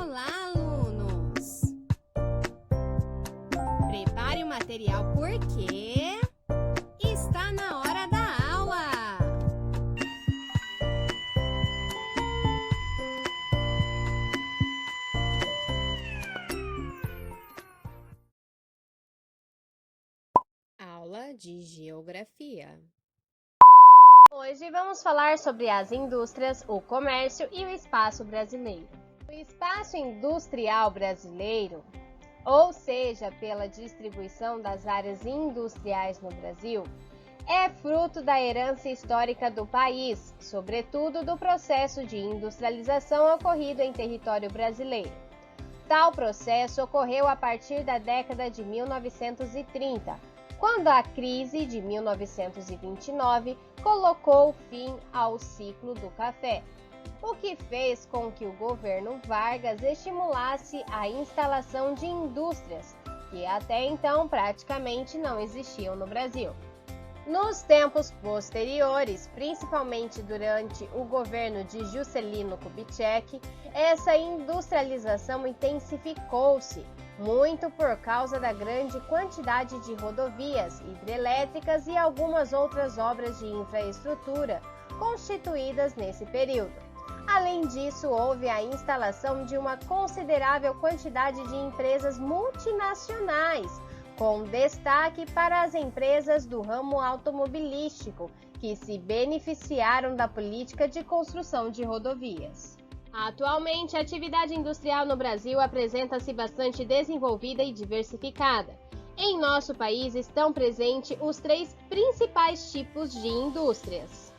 Olá, alunos! Prepare o material porque está na hora da aula! Aula de Geografia. Hoje vamos falar sobre as indústrias, o comércio e o espaço brasileiro. O espaço industrial brasileiro, ou seja, pela distribuição das áreas industriais no Brasil, é fruto da herança histórica do país, sobretudo do processo de industrialização ocorrido em território brasileiro. Tal processo ocorreu a partir da década de 1930, quando a crise de 1929 colocou fim ao ciclo do café, o que fez com que o governo Vargas estimulasse a instalação de indústrias que até então praticamente não existiam no Brasil. Nos tempos posteriores, principalmente durante o governo de Juscelino Kubitschek, essa industrialização intensificou-se, muito por causa da grande quantidade de rodovias, hidrelétricas e algumas outras obras de infraestrutura constituídas nesse período. Além disso, houve a instalação de uma considerável quantidade de empresas multinacionais, com destaque para as empresas do ramo automobilístico, que se beneficiaram da política de construção de rodovias. Atualmente, a atividade industrial no Brasil apresenta-se bastante desenvolvida e diversificada. Em nosso país estão presentes os três principais tipos de indústrias.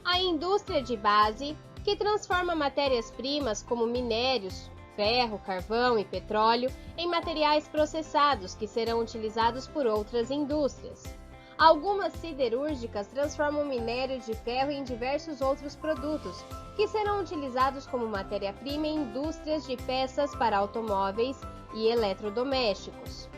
A indústria de base, que transforma matérias-primas como minérios, ferro, carvão e petróleo em materiais processados que serão utilizados por outras indústrias. Algumas siderúrgicas transformam o minério de ferro em diversos outros produtos, que serão utilizados como matéria-prima em indústrias de peças para automóveis e eletrodomésticos.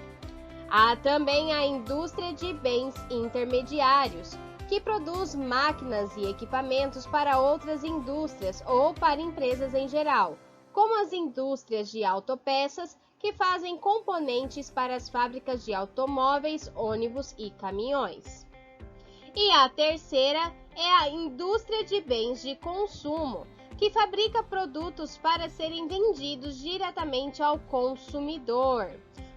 Há também a indústria de bens intermediários, que produz máquinas e equipamentos para outras indústrias ou para empresas em geral, como as indústrias de autopeças, que fazem componentes para as fábricas de automóveis, ônibus e caminhões. E a terceira é a indústria de bens de consumo, que fabrica produtos para serem vendidos diretamente ao consumidor.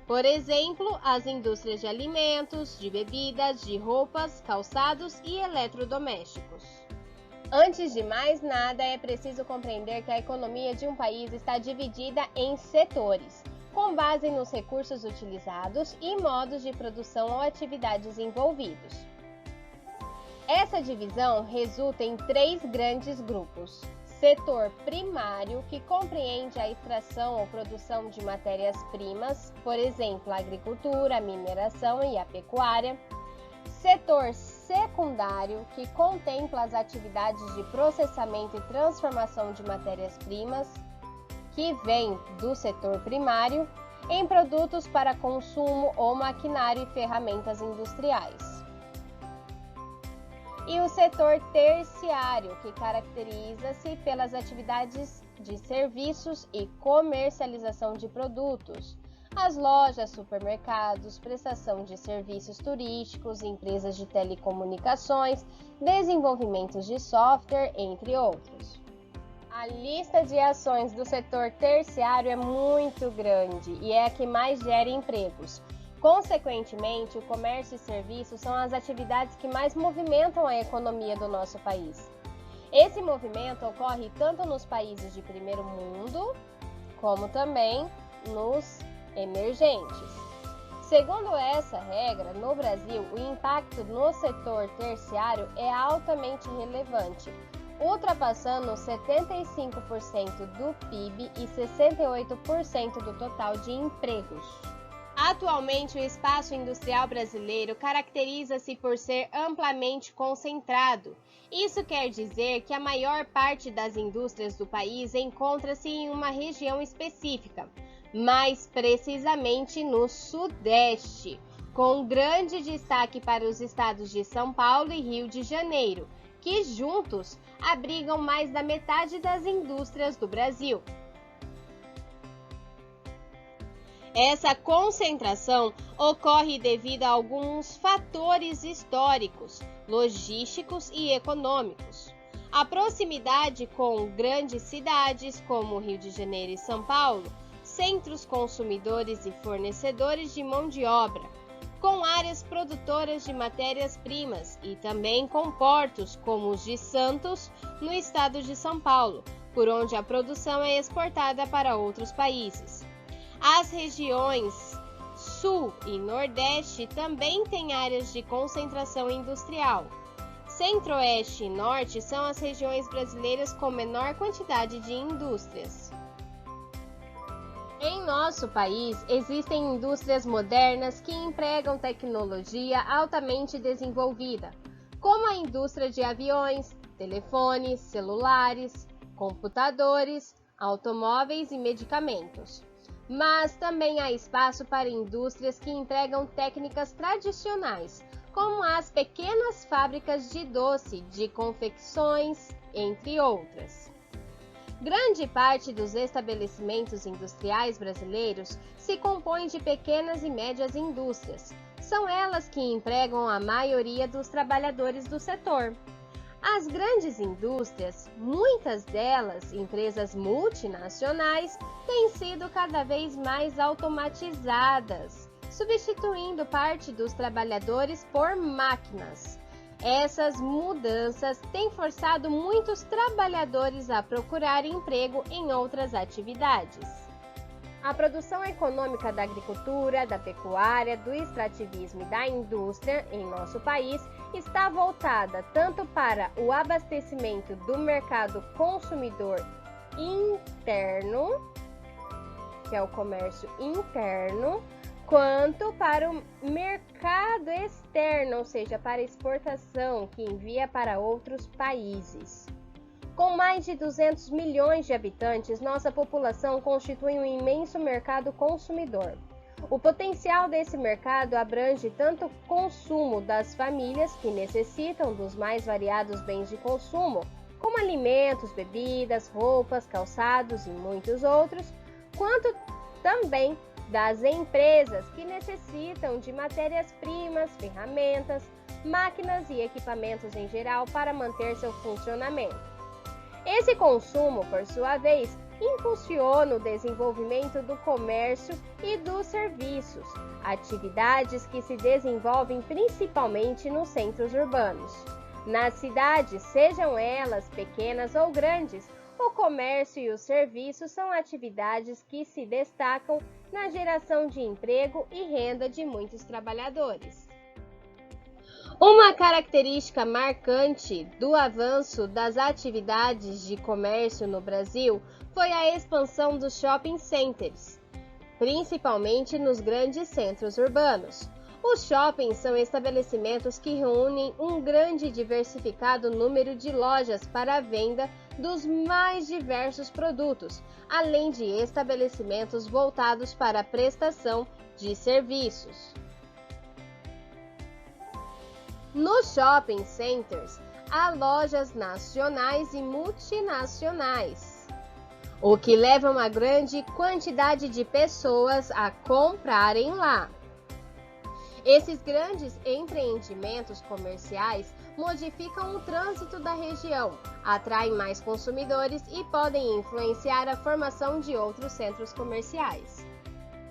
Por exemplo, as indústrias de alimentos, de bebidas, de roupas, calçados e eletrodomésticos. Antes de mais nada, é preciso compreender que a economia de um país está dividida em setores, com base nos recursos utilizados e modos de produção ou atividades envolvidos. Essa divisão resulta em três grandes grupos. Setor primário, que compreende a extração ou produção de matérias-primas, por exemplo, a agricultura, a mineração e a pecuária. Setor secundário, que contempla as atividades de processamento e transformação de matérias-primas, que vem do setor primário, em produtos para consumo ou maquinário e ferramentas industriais. E o setor terciário, que caracteriza-se pelas atividades de serviços e comercialização de produtos, as lojas, supermercados, prestação de serviços turísticos, empresas de telecomunicações, desenvolvimentos de software, entre outros. A lista de ações do setor terciário é muito grande e é a que mais gera empregos. Consequentemente, o comércio e serviços são as atividades que mais movimentam a economia do nosso país. Esse movimento ocorre tanto nos países de primeiro mundo, como também nos emergentes. Segundo essa regra, no Brasil, o impacto no setor terciário é altamente relevante, ultrapassando 75% do PIB e 68% do total de empregos. Atualmente, o espaço industrial brasileiro caracteriza-se por ser amplamente concentrado. Isso quer dizer que a maior parte das indústrias do país encontra-se em uma região específica, mais precisamente no Sudeste, com grande destaque para os estados de São Paulo e Rio de Janeiro, que juntos abrigam mais da metade das indústrias do Brasil. Essa concentração ocorre devido a alguns fatores históricos, logísticos e econômicos. A proximidade com grandes cidades como Rio de Janeiro e São Paulo, centros consumidores e fornecedores de mão de obra, com áreas produtoras de matérias-primas e também com portos como os de Santos, no estado de São Paulo, por onde a produção é exportada para outros países. As regiões Sul e Nordeste também têm áreas de concentração industrial. Centro-Oeste e Norte são as regiões brasileiras com menor quantidade de indústrias. Em nosso país, existem indústrias modernas que empregam tecnologia altamente desenvolvida, como a indústria de aviões, telefones, celulares, computadores, automóveis e medicamentos. Mas também há espaço para indústrias que empregam técnicas tradicionais, como as pequenas fábricas de doce, de confecções, entre outras. Grande parte dos estabelecimentos industriais brasileiros se compõe de pequenas e médias indústrias. São elas que empregam a maioria dos trabalhadores do setor. As grandes indústrias, muitas delas empresas multinacionais, têm sido cada vez mais automatizadas, substituindo parte dos trabalhadores por máquinas. Essas mudanças têm forçado muitos trabalhadores a procurar emprego em outras atividades. A produção econômica da agricultura, da pecuária, do extrativismo e da indústria em nosso país está voltada tanto para o abastecimento do mercado consumidor interno, que é o comércio interno, quanto para o mercado externo, ou seja, para exportação, que envia para outros países. Com mais de 200 milhões de habitantes, nossa população constitui um imenso mercado consumidor. O potencial desse mercado abrange tanto o consumo das famílias, que necessitam dos mais variados bens de consumo, como alimentos, bebidas, roupas, calçados e muitos outros, quanto também das empresas, que necessitam de matérias-primas, ferramentas, máquinas e equipamentos em geral para manter seu funcionamento. Esse consumo, por sua vez, impulsiona o desenvolvimento do comércio e dos serviços, atividades que se desenvolvem principalmente nos centros urbanos. Nas cidades, sejam elas pequenas ou grandes, o comércio e os serviços são atividades que se destacam na geração de emprego e renda de muitos trabalhadores. Uma característica marcante do avanço das atividades de comércio no Brasil foi a expansão dos shopping centers, principalmente nos grandes centros urbanos. Os shoppings são estabelecimentos que reúnem um grande e diversificado número de lojas para a venda dos mais diversos produtos, além de estabelecimentos voltados para a prestação de serviços. Nos shopping centers, há lojas nacionais e multinacionais, o que leva uma grande quantidade de pessoas a comprarem lá. Esses grandes empreendimentos comerciais modificam o trânsito da região, atraem mais consumidores e podem influenciar a formação de outros centros comerciais.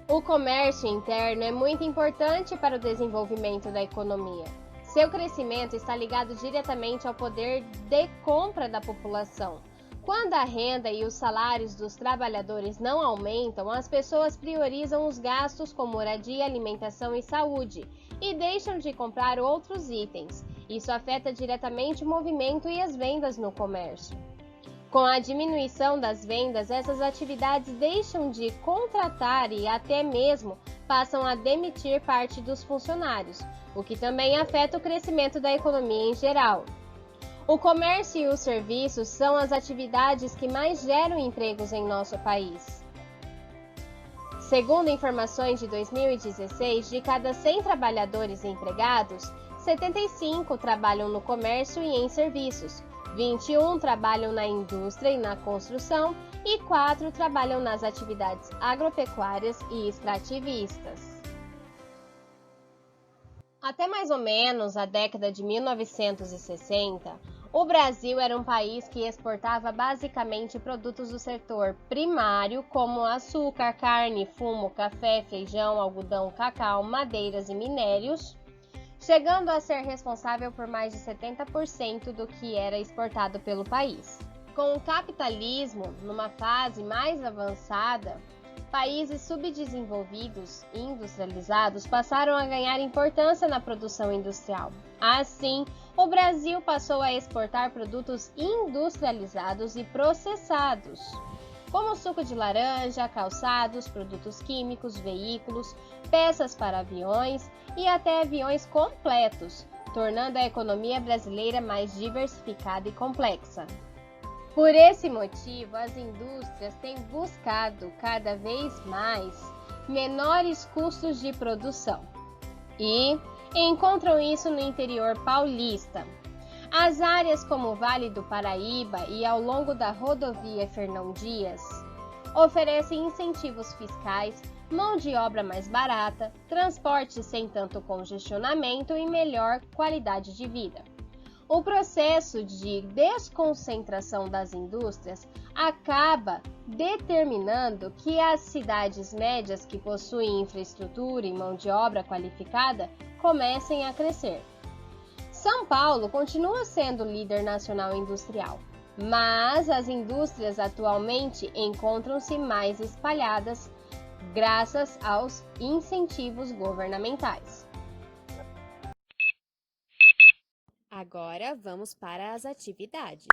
O comércio interno é muito importante para o desenvolvimento da economia. Seu crescimento está ligado diretamente ao poder de compra da população. Quando a renda e os salários dos trabalhadores não aumentam, as pessoas priorizam os gastos com moradia, alimentação e saúde e deixam de comprar outros itens. Isso afeta diretamente o movimento e as vendas no comércio. Com a diminuição das vendas, essas atividades deixam de contratar e até mesmo passam a demitir parte dos funcionários, o que também afeta o crescimento da economia em geral. O comércio e os serviços são as atividades que mais geram empregos em nosso país. Segundo informações de 2016, de cada 100 trabalhadores empregados, 75 trabalham no comércio e em serviços, 21 trabalham na indústria e na construção e 4 trabalham nas atividades agropecuárias e extrativistas. Até mais ou menos a década de 1960, o Brasil era um país que exportava basicamente produtos do setor primário, como açúcar, carne, fumo, café, feijão, algodão, cacau, madeiras e minérios, chegando a ser responsável por mais de 70% do que era exportado pelo país. Com o capitalismo numa fase mais avançada, países subdesenvolvidos e industrializados passaram a ganhar importância na produção industrial. Assim, o Brasil passou a exportar produtos industrializados e processados, como suco de laranja, calçados, produtos químicos, veículos, peças para aviões e até aviões completos, tornando a economia brasileira mais diversificada e complexa. Por esse motivo, as indústrias têm buscado cada vez mais menores custos de produção e encontram isso no interior paulista. As áreas como o Vale do Paraíba e ao longo da rodovia Fernão Dias oferecem incentivos fiscais, mão de obra mais barata, transporte sem tanto congestionamento e melhor qualidade de vida. O processo de desconcentração das indústrias acaba determinando que as cidades médias que possuem infraestrutura e mão de obra qualificada comecem a crescer. São Paulo continua sendo líder nacional industrial, mas as indústrias atualmente encontram-se mais espalhadas graças aos incentivos governamentais. Agora vamos para as atividades.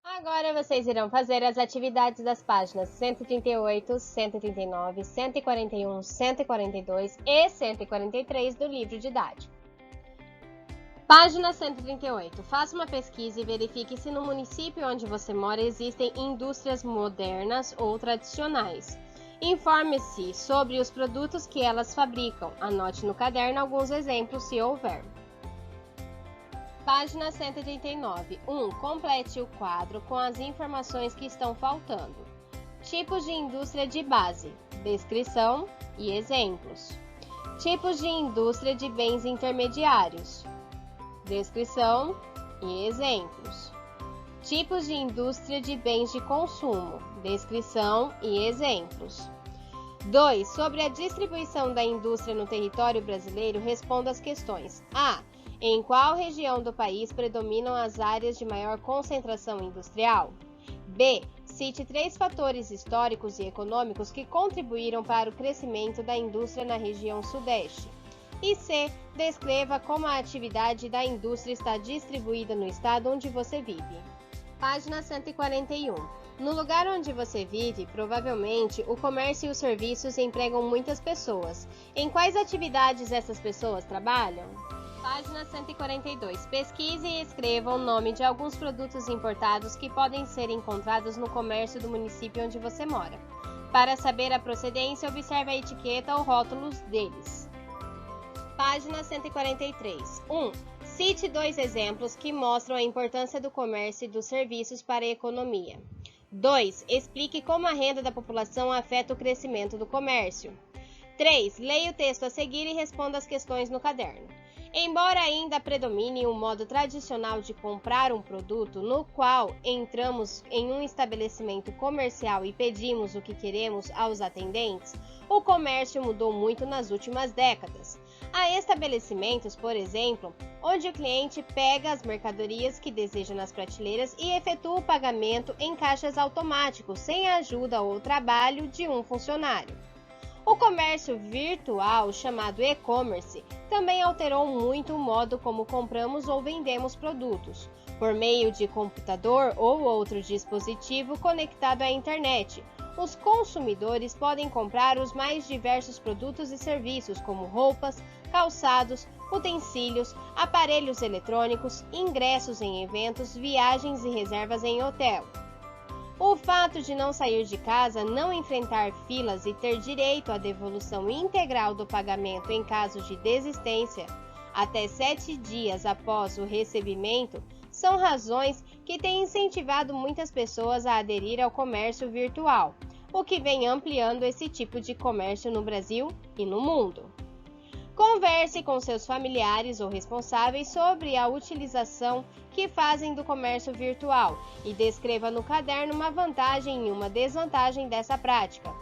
Agora vocês irão fazer as atividades das páginas 138, 139, 141, 142 e 143 do livro didático. Página 138. Faça uma pesquisa e verifique se no município onde você mora existem indústrias modernas ou tradicionais. Informe-se sobre os produtos que elas fabricam. Anote no caderno alguns exemplos se houver. Página 139. 1. Complete o quadro com as informações que estão faltando. Tipos de indústria de base, descrição e exemplos. Tipos de indústria de bens intermediários, descrição e exemplos. Tipos de indústria de bens de consumo, descrição e exemplos. 2. Sobre a distribuição da indústria no território brasileiro, responda as questões: A. Em qual região do país predominam as áreas de maior concentração industrial? B. Cite 3 fatores históricos e econômicos que contribuíram para o crescimento da indústria na região Sudeste. E C. Descreva como a atividade da indústria está distribuída no estado onde você vive. Página 141. No lugar onde você vive, provavelmente, o comércio e os serviços empregam muitas pessoas. Em quais atividades essas pessoas trabalham? Página 142. Pesquise e escreva o nome de alguns produtos importados que podem ser encontrados no comércio do município onde você mora. Para saber a procedência, observe a etiqueta ou rótulos deles. Página 143. 1. Cite 2 exemplos que mostram a importância do comércio e dos serviços para a economia. 2. Explique como a renda da população afeta o crescimento do comércio. 3. Leia o texto a seguir e responda as questões no caderno. Embora ainda predomine um modo tradicional de comprar um produto, no qual entramos em um estabelecimento comercial e pedimos o que queremos aos atendentes, o comércio mudou muito nas últimas décadas. Há estabelecimentos, por exemplo, onde o cliente pega as mercadorias que deseja nas prateleiras e efetua o pagamento em caixas automáticos, sem a ajuda ou trabalho de um funcionário. O comércio virtual, chamado e-commerce, também alterou muito o modo como compramos ou vendemos produtos. Por meio de computador ou outro dispositivo conectado à internet, os consumidores podem comprar os mais diversos produtos e serviços, como roupas, calçados, utensílios, aparelhos eletrônicos, ingressos em eventos, viagens e reservas em hotel. O fato de não sair de casa, não enfrentar filas e ter direito à devolução integral do pagamento em caso de desistência, até 7 dias após o recebimento, são razões que têm incentivado muitas pessoas a aderir ao comércio virtual, o que vem ampliando esse tipo de comércio no Brasil e no mundo. Converse com seus familiares ou responsáveis sobre a utilização que fazem do comércio virtual e descreva no caderno uma vantagem e uma desvantagem dessa prática.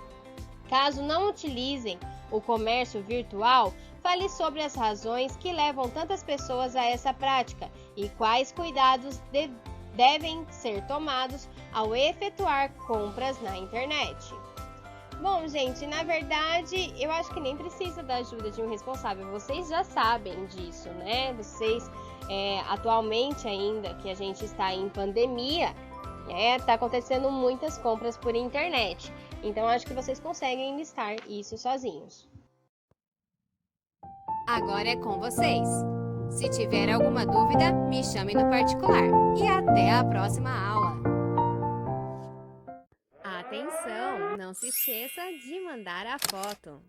Caso não utilizem o comércio virtual, fale sobre as razões que levam tantas pessoas a essa prática e quais cuidados devem ser tomados ao efetuar compras na internet. Bom, gente, na verdade, eu acho que nem precisa da ajuda de um responsável. Vocês já sabem disso, né? Vocês, atualmente ainda que a gente está em pandemia, tá acontecendo muitas compras por internet. Então, acho que vocês conseguem listar isso sozinhos. Agora é com vocês. Se tiver alguma dúvida, me chame no particular. E até a próxima aula! Atenção! Não se esqueça de mandar a foto.